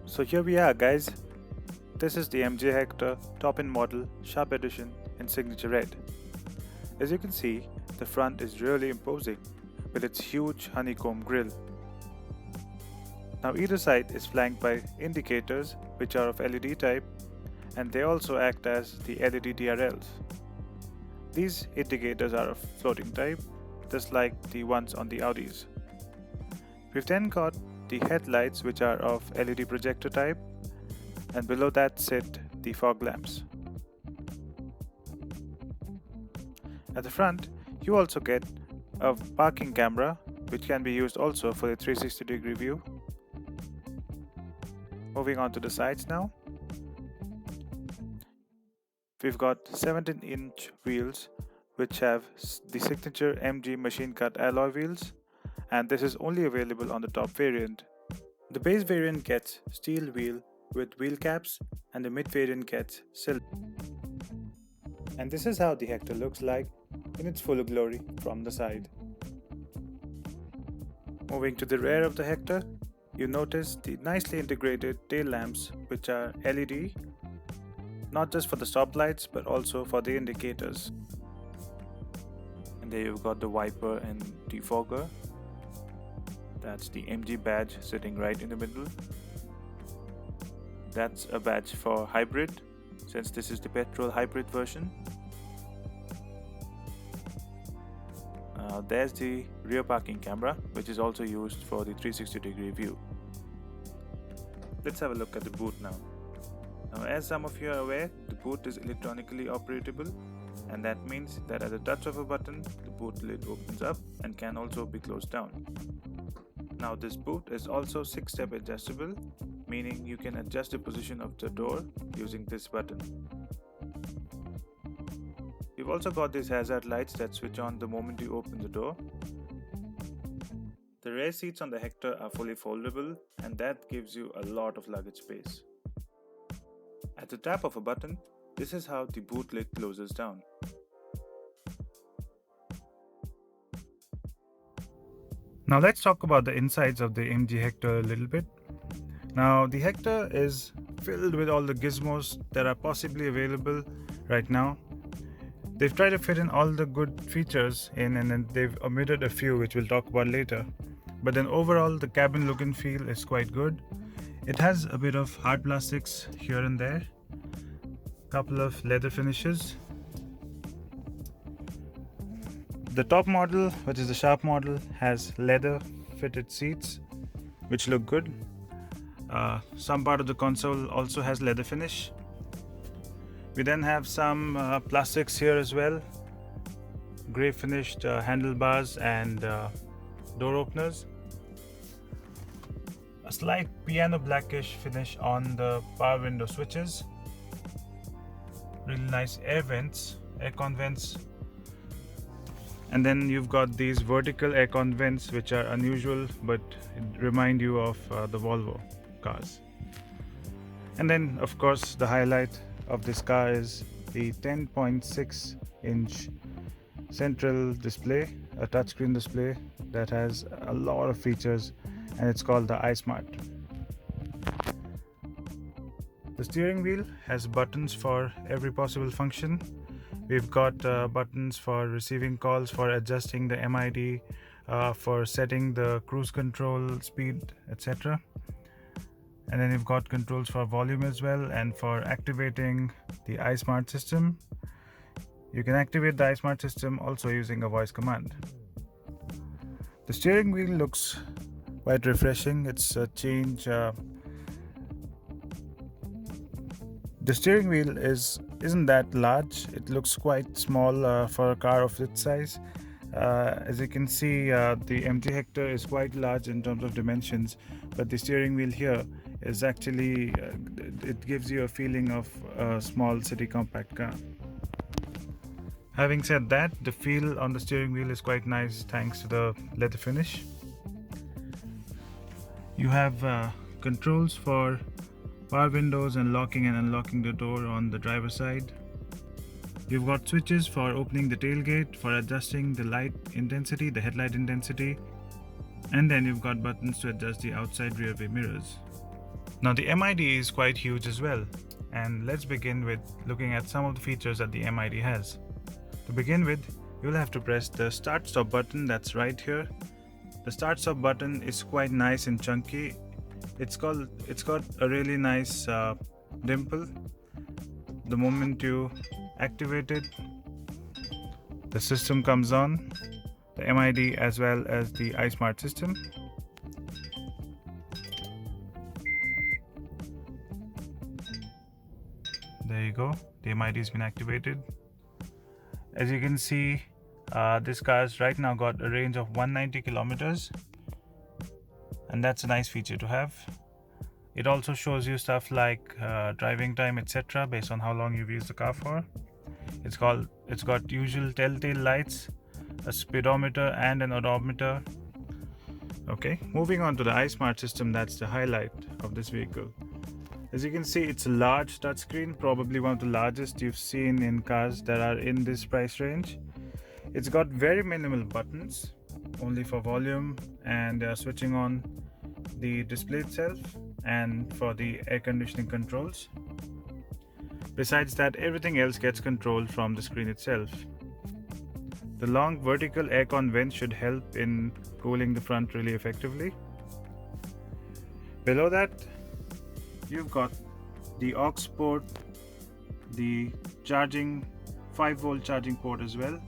So here we are, guys. This is the MG Hector top-end model Sharp Edition in signature red. As you can see, the front is really imposing with its huge honeycomb grille. Now either side is flanked by indicators which are of LED type, and they also act as the LED DRLs. These indicators are of floating type, just like the ones on the Audis. We've then got the headlights which are of LED projector type, and below that sit the fog lamps. At the front, you also get a parking camera which can be used also for the 360-degree view. Moving on to the sides now. We've got 17-inch wheels which have the signature MG machine cut alloy wheels, and this is only available on the top variant. The base variant gets steel wheel with wheel caps, and the mid variant gets silver. And this is how the Hector looks like in its full glory from the side. Moving to the rear of the Hector, you notice the nicely integrated tail lamps which are LED, not just for the stoplights but also for the indicators. And there you've got the wiper and defogger. That's the MG badge sitting right in the middle. That's a badge for hybrid, since this is the petrol hybrid version. There's the rear parking camera, which is also used for the 360-degree view. Let's have a look at the boot now. Now, as some of you are aware, the boot is electronically operatable, and that means that at the touch of a button, the boot lid opens up and can also be closed down. Now, this boot is also 6-step adjustable, meaning you can adjust the position of the door using this button. You've also got these hazard lights that switch on the moment you open the door. The rear seats on the Hector are fully foldable, and that gives you a lot of luggage space. At the tap of a button, this is how the boot lid closes down. Now let's talk about the insides of the MG Hector a little bit. Now the Hector is filled with all the gizmos that are possibly available right now. They've tried to fit in all the good features in, and then they've omitted a few which we'll talk about later. But then overall the cabin look and feel is quite good. It has a bit of hard plastics here and there, couple of leather finishes. The top model, which is the Sharp model, has leather fitted seats which look good. Some part of the console also has leather finish. We then have some plastics here as well, grey finished handlebars and door openers. A slight piano blackish finish on the power window switches. Really nice air vents, aircon vents. And then you've got these vertical aircon vents which are unusual but remind you of the Volvo cars. And then of course the highlight of this car is the 10.6-inch central display, a touchscreen display that has a lot of features, and it's called the iSmart. The steering wheel has buttons for every possible function. We've got buttons for receiving calls, for adjusting the MID, for setting the cruise control speed, etc. And then you've got controls for volume as well, and for activating the iSmart system. You can activate the iSmart system also using a voice command. The steering wheel looks quite refreshing. It's a change. The steering wheel isn't that large. It looks quite small for a car of its size. As you can see, the MG Hector is quite large in terms of dimensions, but the steering wheel here is actually, it gives you a feeling of a small city compact car. Having said that, the feel on the steering wheel is quite nice thanks to the leather finish. You have controls for power windows and locking and unlocking the door on the driver's side. You've got switches for opening the tailgate, for adjusting the light intensity, the headlight intensity, and then you've got buttons to adjust the outside rear view mirrors. Now the MID is quite huge as well, and let's begin with looking at some of the features that the MID has. To begin with, you'll have to press the start stop button that's right here. The start stop button is quite nice and chunky. It's got a really nice dimple. The moment you activate it, the system comes on, the MID as well as the iSmart system. There you go, the MID has been activated. As you can see, this car's right now got a range of 190 kilometers, and that's a nice feature to have. It also shows you stuff like driving time, etc., based on how long you've used the car for. It's got usual telltale lights, a speedometer and an odometer. Okay, moving on to the iSmart system, that's the highlight of this vehicle. As you can see, it's a large touchscreen, probably one of the largest you've seen in cars that are in this price range. It's got very minimal buttons, only for volume and switching on the display itself and for the air conditioning controls. Besides that, everything else gets controlled from the screen itself. The long vertical aircon vents should help in cooling the front really effectively. Below that, you've got the aux port, the charging 5-volt charging port as well,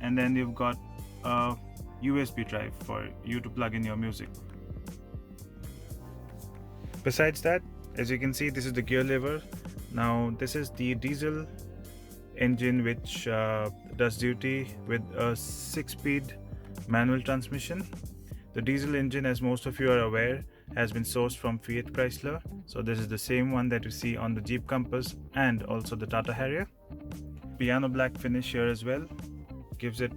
and then you've got a USB drive for you to plug in your music. Besides that, as you can see, this is the gear lever. Now this is the diesel engine which does duty with a 6-speed manual transmission. The diesel engine, as most of you are aware, has been sourced from Fiat Chrysler, so this is the same one that you see on the Jeep Compass and also the Tata Harrier. Piano black finish here as well gives it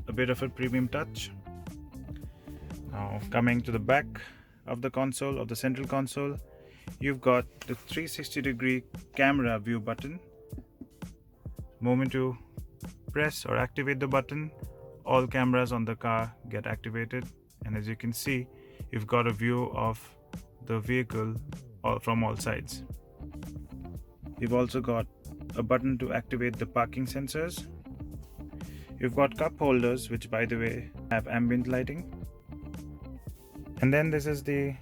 a bit of a premium touch. Now coming to the back of the console, of the central console, you've got the 360-degree camera view button. Moment you press or activate the button, all cameras on the car get activated, and as you can see, you've got a view of the vehicle from all sides. You've also got a button to activate the parking sensors. You've got cup holders, which by the way have ambient lighting. And then this is the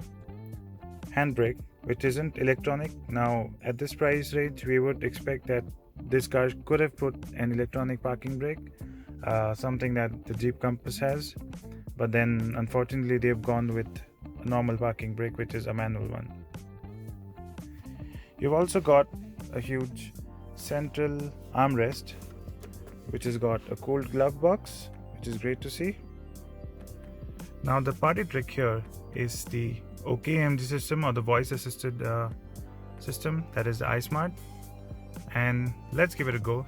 handbrake, which isn't electronic. Now at this price range, we would expect that this car could have put an electronic parking brake, something that the Jeep Compass has, but then unfortunately they've gone with a normal parking brake, which is a manual one. You've also got a huge central armrest, which has got a cold glove box, which is great to see. Now the party trick here is the OK MG system, or the voice assisted system, that is the iSmart, and let's give it a go.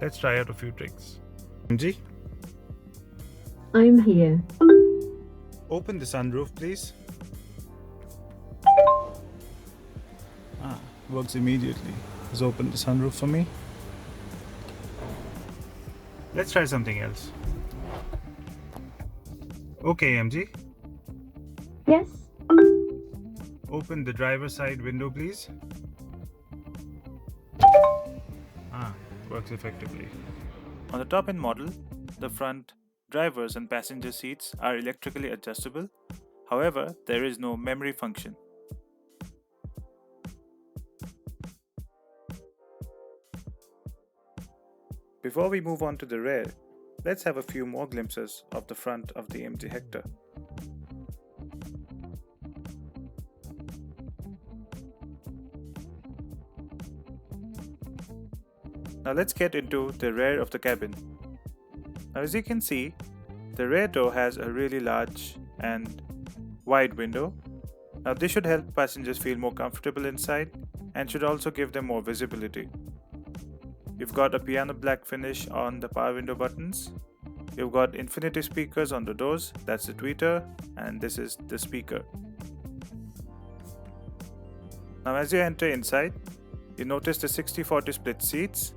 Let's try out a few tricks. MG, I'm here. open the sunroof please. Works immediately. Just open the sunroof for me. Let's try something else. Okay MG, Yes, open the driver's side window please. Works effectively. On the top end model, the front driver's and passenger seats are electrically adjustable. However, there is no memory function. Before we move on to the rear, let's have a few more glimpses of the front of the MG Hector. Now let's get into the rear of the cabin. Now as you can see, the rear door has a really large and wide window. Now this should help passengers feel more comfortable inside and should also give them more visibility. You've got a piano black finish on the power window buttons. You've got infinity speakers on the doors, that's the tweeter, and this is the speaker. Now as you enter inside, you notice the 60-40 split seats.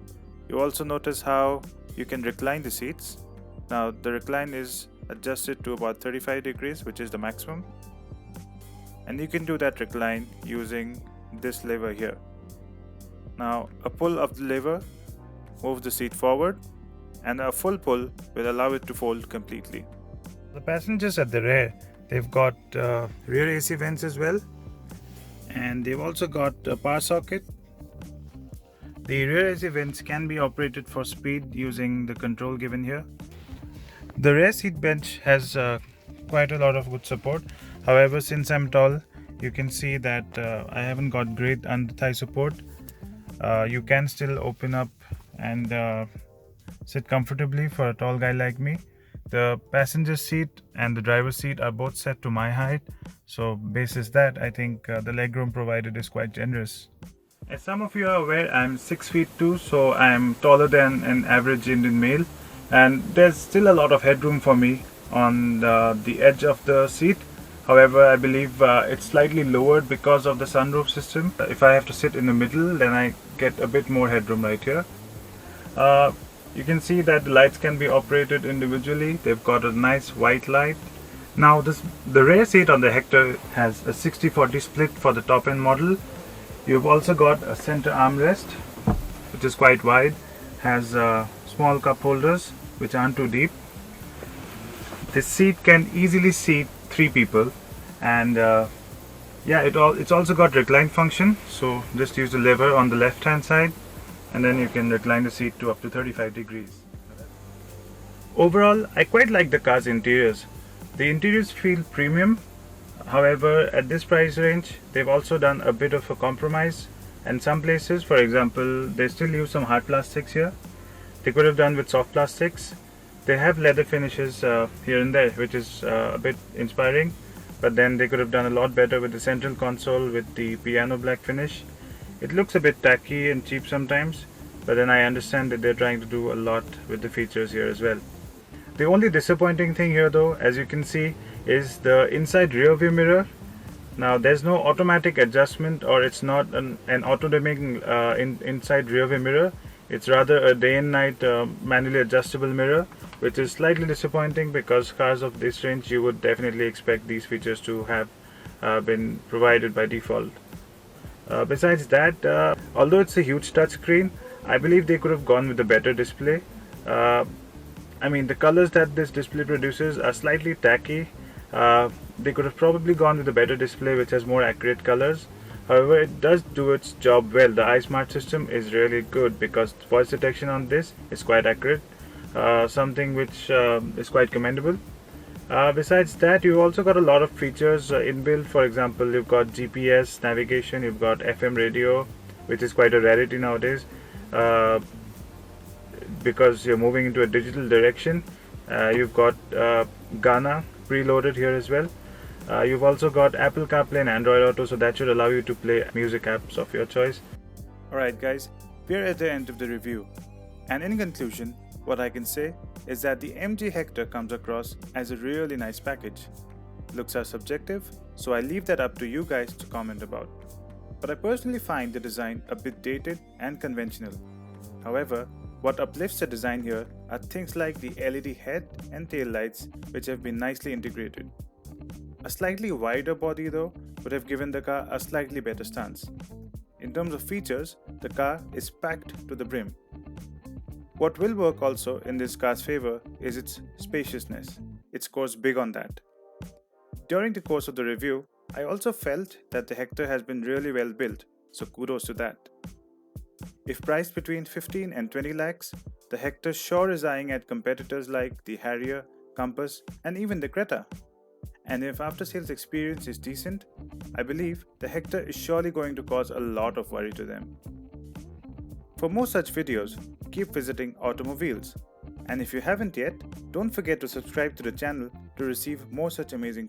You also notice how you can recline the seats. Now the recline is adjusted to about 35 degrees, which is the maximum. and you can do that recline using this lever here. Now a pull of the lever moves the seat forward, and a full pull will allow it to fold completely. The passengers at the rear, they've got rear AC vents as well, and they've also got a power socket. The rear AC vents can be operated for speed using the control given here. The rear seat bench has quite a lot of good support. However, since I'm tall, you can see that I haven't got great under thigh support. You can still open up and sit comfortably for a tall guy like me. The passenger seat and the driver's seat are both set to my height, so basis that, I think the legroom provided is quite generous. As some of you are aware, I'm 6 feet 2, so I'm taller than an average Indian male, and there's still a lot of headroom for me on the edge of the seat. However, I believe it's slightly lowered because of the sunroof system. If I have to sit in the middle, then I get a bit more headroom right here. You can see that the lights can be operated individually. They've got a nice white light. Now the rear seat on the Hector has a 60-40 split for the top end model. You've also got a center armrest, which is quite wide, has small cup holders which aren't too deep. This seat can easily seat 3 people, and it's also got recline function, so just use the lever on the left hand side and then you can recline the seat to up to 35 degrees. Overall, I quite like the car's interiors. The interiors feel premium. However, at this price range, they've also done a bit of a compromise. And some places, for example, they still use some hard plastics here. They could have done with soft plastics. They have leather finishes here and there, which is a bit inspiring. But then they could have done a lot better with the central console with the piano black finish. It looks a bit tacky and cheap sometimes, but then I understand that they're trying to do a lot with the features here as well. The only disappointing thing here though, as you can see, is the inside rear view mirror. Now there's no automatic adjustment, or it's not an auto-dimming inside rear view mirror. It's rather a day and night manually adjustable mirror, which is slightly disappointing because cars of this range you would definitely expect these features to have been provided by default. Besides that, although it's a huge touchscreen, I believe they could have gone with a better display. I mean, the colors that this display produces are slightly tacky. They could have probably gone with a better display which has more accurate colors. However, it does do its job well. The iSmart system is really good because voice detection on this is quite accurate, something which is quite commendable. Besides that, you've also got a lot of features inbuilt. For example, you've got GPS navigation, you've got FM radio, which is quite a rarity nowadays because you're moving into a digital direction. You've got Ghana preloaded here as well. You've also got Apple CarPlay and Android Auto, so that should allow you to play music apps of your choice. Alright guys, we're at the end of the review, and in conclusion, what I can say is that the MG Hector comes across as a really nice package. Looks are subjective, so I leave that up to you guys to comment about. But I personally find the design a bit dated and conventional. However, what uplifts the design here are things like the LED head and tail lights, which have been nicely integrated. A slightly wider body though would have given the car a slightly better stance. In terms of features, the car is packed to the brim. What will work also in this car's favor is its spaciousness. It scores big on that. During the course of the review, I also felt that the Hector has been really well built, so kudos to that. If priced between 15 and 20 lakhs, the Hector sure is eyeing at competitors like the Harrier, Compass, and even the Creta. And if after-sales experience is decent, I believe the Hector is surely going to cause a lot of worry to them. For more such videos, keep visiting Automobiles. And if you haven't yet, don't forget to subscribe to the channel to receive more such amazing content.